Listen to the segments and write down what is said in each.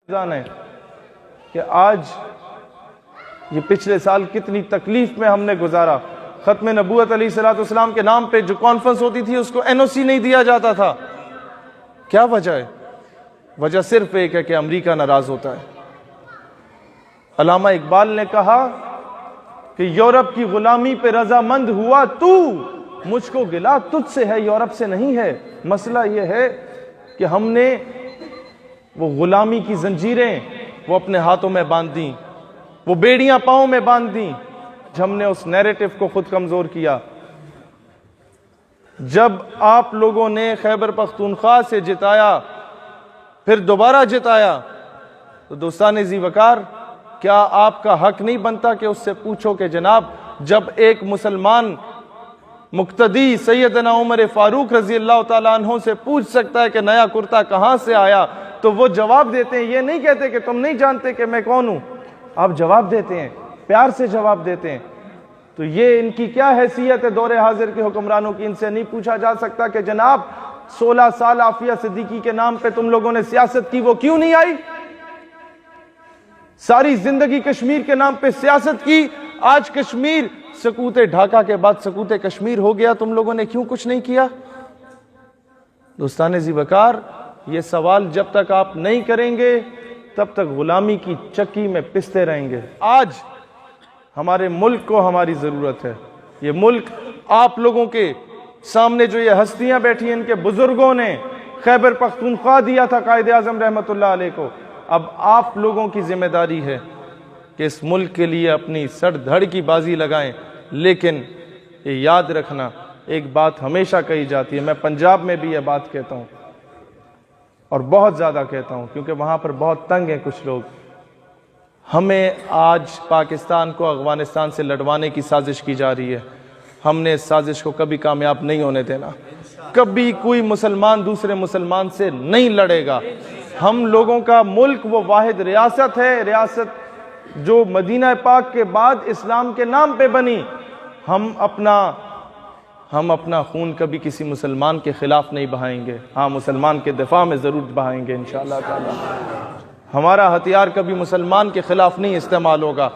ہے کہ آج یہ پچھلے سال کتنی تکلیف میں ہم نے گزارا. ختم نبوت علیہ الصلوۃ والسلام کے نام پہ جو کانفرنس ہوتی تھی اس کو NOC نہیں دیا جاتا تھا. کیا وجہ ہے؟ وجہ صرف ایک ہے کہ امریکہ ناراض ہوتا ہے. علامہ اقبال نے کہا کہ یورپ کی غلامی پہ رضامند ہوا تو، مجھ کو گلا تجھ سے ہے یورپ سے نہیں ہے. مسئلہ یہ ہے کہ ہم نے وہ غلامی کی زنجیریں وہ اپنے ہاتھوں میں باندھ دیں، وہ بیڑیاں پاؤں میں باندھ دیں. ہم نے اس نیریٹو کو خود کمزور کیا. جب آپ لوگوں نے خیبر پختونخوا سے جتایا، پھر دوبارہ جتایا، تو دوستان ذی وقار، کیا آپ کا حق نہیں بنتا کہ اس سے پوچھو کہ جناب جب ایک مسلمان مقتدی سیدنا عمر فاروق رضی اللہ تعالیٰ عنہ سے پوچھ سکتا ہے کہ نیا کرتا کہاں سے آیا، تو وہ جواب دیتے ہیں. یہ نہیں کہتے کہ تم نہیں جانتے کہ میں کون ہوں، آپ جواب دیتے ہیں، پیار سے جواب دیتے ہیں. تو یہ ان کی کیا حیثیت ہے دور حاضر کے حکمرانوں کی؟ ان سے نہیں پوچھا جا سکتا کہ جناب 16 سال عافیہ صدیقی کے نام پہ تم لوگوں نے سیاست کی، وہ کیوں نہیں آئی؟ ساری زندگی کشمیر کے نام پہ سیاست کی، آج کشمیر سکوت ڈھاکہ کے بعد سکوت کشمیر ہو گیا، تم لوگوں نے کیوں کچھ نہیں کیا؟ دوستان ذی وقار، یہ سوال جب تک آپ نہیں کریں گے تب تک غلامی کی چکی میں پستے رہیں گے. آج ہمارے ملک کو ہماری ضرورت ہے. یہ ملک آپ لوگوں کے سامنے جو یہ ہستیاں بیٹھی ہیں، ان کے بزرگوں نے خیبر پختونخوا دیا تھا قائد اعظم رحمت اللہ علیہ کو. اب آپ لوگوں کی ذمہ داری ہے کہ اس ملک کے لیے اپنی سر دھڑ کی بازی لگائیں. لیکن یہ یاد رکھنا، ایک بات ہمیشہ کہی جاتی ہے، میں پنجاب میں بھی یہ بات کہتا ہوں اور بہت زیادہ کہتا ہوں کیونکہ وہاں پر بہت تنگ ہیں کچھ لوگ. ہمیں آج پاکستان کو افغانستان سے لڑوانے کی سازش کی جا رہی ہے. ہم نے اس سازش کو کبھی کامیاب نہیں ہونے دینا. کبھی کوئی مسلمان دوسرے مسلمان سے نہیں لڑے گا. ہم لوگوں کا ملک وہ واحد ریاست ہے، ریاست جو مدینہ پاک کے بعد اسلام کے نام پہ بنی. ہم اپنا خون کبھی کسی مسلمان کے خلاف نہیں بہائیں گے. ہاں، مسلمان کے دفاع میں ضرور بہائیں گے انشاءاللہ تعالی. ہمارا ہتھیار کبھی مسلمان کے خلاف نہیں استعمال ہوگا.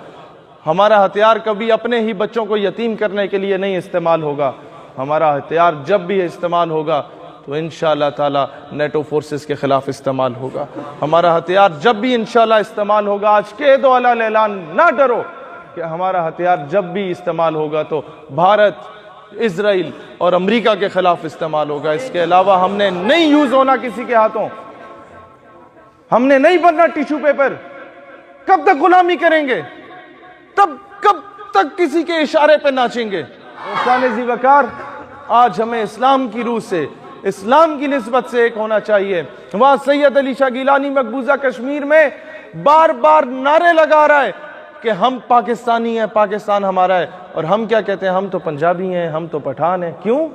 ہمارا ہتھیار کبھی اپنے ہی بچوں کو یتیم کرنے کے لیے نہیں استعمال ہوگا. ہمارا ہتھیار جب بھی استعمال ہوگا تو انشاءاللہ تعالی نیٹو فورسز کے خلاف استعمال ہوگا. ہمارا ہتھیار جب بھی انشاءاللہ استعمال ہوگا، آج کہہ دو علی الاعلان، نہ ڈرو، کہ ہمارا ہتھیار جب بھی استعمال ہوگا تو بھارت، اسرائیل اور امریکہ کے خلاف استعمال ہوگا. اس کے علاوہ ہم نے نہیں یوز ہونا کسی کے ہاتھوں. ہم نے نہیں بننا ٹیشو پیپر. کب تک غلامی کریں گے؟ کب تک کسی کے اشارے پہ ناچیں گے؟ دوستان ذی وقار، آج ہمیں اسلام کی روح سے، اسلام کی نسبت سے ایک ہونا چاہیے. وہاں سید علی شاہ گیلانی مقبوضہ کشمیر میں بار بار نعرے لگا رہا ہے کہ ہم پاکستانی ہیں، پاکستان ہمارا ہے. اور ہم کیا کہتے ہیں؟ ہم تو پنجابی ہیں، ہم تو پٹھان ہیں. کیوں؟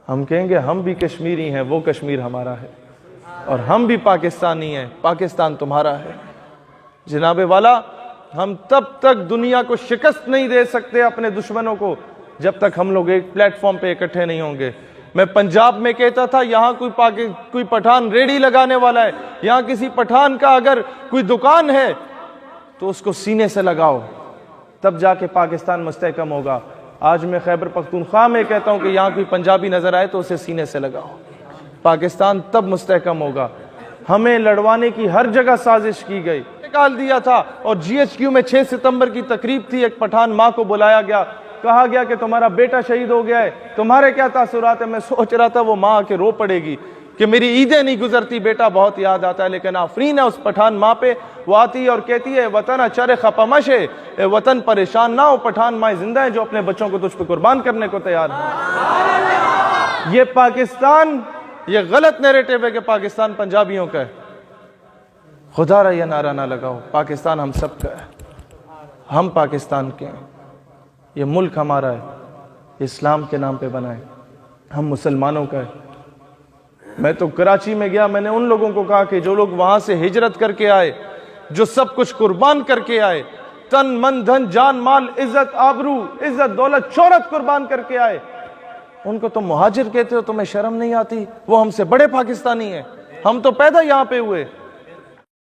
ہم کہیں گے ہم بھی کشمیری ہیں، وہ کشمیر ہمارا ہے. اور ہم بھی پاکستانی ہیں، پاکستان تمہارا ہے. جناب والا، ہم تب تک دنیا کو شکست نہیں دے سکتے اپنے دشمنوں کو جب تک ہم لوگ ایک پلیٹ فارم پہ اکٹھے نہیں ہوں گے. میں پنجاب میں کہتا تھا، یہاں کوئی پٹھان ریڑی لگانے والا ہے، یہاں کسی پٹھان کا اگر کوئی دکان ہے تو اس کو سینے سے لگاؤ، تب جا کے پاکستان مستحکم ہوگا. آج میں خیبر پختونخوا میں کہتا ہوں کہ یہاں کوئی پنجابی نظر آئے تو اسے سینے سے لگاؤ، پاکستان تب مستحکم ہوگا. ہمیں لڑوانے کی ہر جگہ سازش کی گئی، نکال دیا تھا. اور GHQ میں 6 ستمبر کی تقریب تھی، ایک پٹھان ماں کو بلایا گیا، کہا گیا کہ تمہارا بیٹا شہید ہو گیا ہے، تمہارے کیا تاثرات ہیں؟ میں سوچ رہا تھا وہ ماں آ کے رو پڑے گی کہ میری عیدیں نہیں گزرتی، بیٹا بہت یاد آتا ہے. لیکن آفرین ہے اس پٹھان ماں پہ، وہ آتی ہے اور کہتی ہے وطن اچر خپمش ہے، اے وطن پریشان نہ ہو، پٹھان مائیں زندہ ہیں جو اپنے بچوں کو تجھ پہ قربان کرنے کو تیار ہیں. یہ پاکستان، یہ غلط نیریٹو ہے کہ پاکستان پنجابیوں کا ہے. خدا را یہ نعرہ نہ لگاؤ. پاکستان ہم سب کا ہے، ہم پاکستان کے ہیں. یہ ملک ہمارا ہے، اسلام کے نام پہ بنا ہے، ہم مسلمانوں کا ہے. میں تو کراچی میں گیا، میں نے ان لوگوں کو کہا کہ جو لوگ وہاں سے ہجرت کر کے آئے، جو سب کچھ قربان کر کے آئے، تن من دھن جان مال عزت آبرو عزت دولت شہرت قربان کر کے آئے، ان کو تم مہاجر کہتے ہو؟ تمہیں شرم نہیں آتی؟ وہ ہم سے بڑے پاکستانی ہیں، ہم تو پیدا یہاں پہ ہوئے.